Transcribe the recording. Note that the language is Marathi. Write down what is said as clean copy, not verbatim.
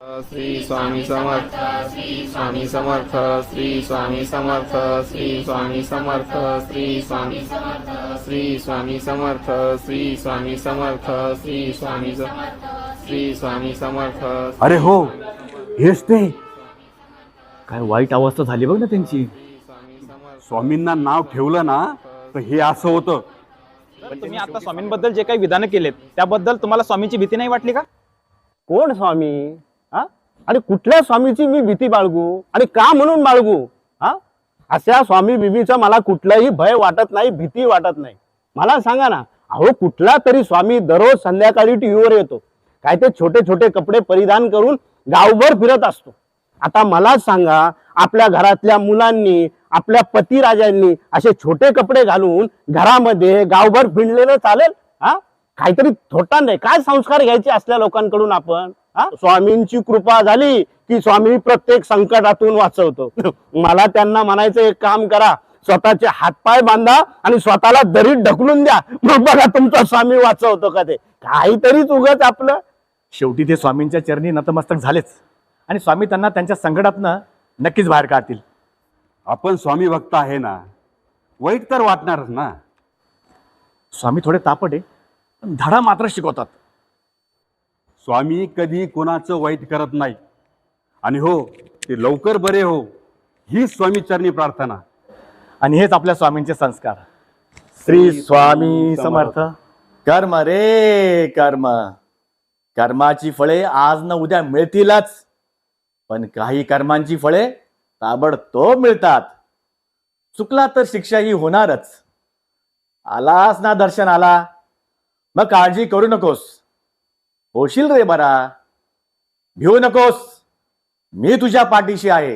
श्री स्वामी समर्थ, श्री स्वामी समर्थ, श्री स्वामी समर्थ, श्री स्वामी समर्थ, श्री स्वामी समर्थ, श्री स्वामी समर्थ, श्री स्वामी समर्थ, श्री स्वामी समर्थ, श्री स्वामी समर्थ। अरे हो, हेच ते काय वाईट अवस्था झाली बघ ना त्यांची। स्वामींना नाव ठेवलं ना तर हे असं होतं। पण तुम्ही आता स्वामींबद्दल जे काही विधान केलेत त्याबद्दल तुम्हाला स्वामींची भीती नाही वाटली का? कोण स्वामी? आणि कुठल्या स्वामीची मी भीती बाळगू आणि का म्हणून बाळगू? अशा स्वामी बिबीचं मला कुठलंही भय वाटत नाही, भीती वाटत नाही। मला सांगा ना, अहो कुठला तरी स्वामी दररोज संध्याकाळी टीव्हीवर येतो, काय ते छोटे छोटे कपडे परिधान करून गावभर फिरत असतो। आता मला सांगा, आपल्या घरातल्या मुलांनी, आपल्या पतिराजांनी असे छोटे कपडे घालून घरामध्ये गावभर फिरलेलं चालेल? काहीतरी थोटा नाही? काय संस्कार घ्यायचे असल्या लोकांकडून आपण? स्वामींची कृपा झाली की स्वामी प्रत्येक संकटातून वाचवतो। मला त्यांना म्हणायचं, एक काम करा, स्वतःचे हातपाय बांधा आणि स्वतःला दरीत ढकलून द्या, मग बघा तुमचा स्वामी वाचवतो का ते। काहीतरीच उगाच आपलं। शेवटी ते स्वामींच्या चरणी नतमस्तक झालेच आणि स्वामी त्यांना त्यांच्या संकटातनं नक्कीच बाहेर काढतील। आपण स्वामी भक्त आहे ना, वाईट तर वाटणारच ना। स्वामी थोडे तापट आहे, पण धडा मात्र शिकवतात। स्वामी कधी कोणाचं वाईट करत नाही आणि हो, ते लवकर बरे हो, ही स्वामी चरणी प्रार्थना। आणि हेच आपल्या स्वामींचे संस्कार। श्री स्वामी समर्थ। कर्म रे कर्म, कर्माची फळे आज न उद्या मिळतीलच, पण काही कर्मांची फळे ताबडतोब मिळतात। चुकला तर शिक्षा ही होणारच। आलास ना दर्शनाला, मग काळजी करू नकोस, होशील रे बरा। भिवू नकोस, मी तुझ्या पाठीशी आहे।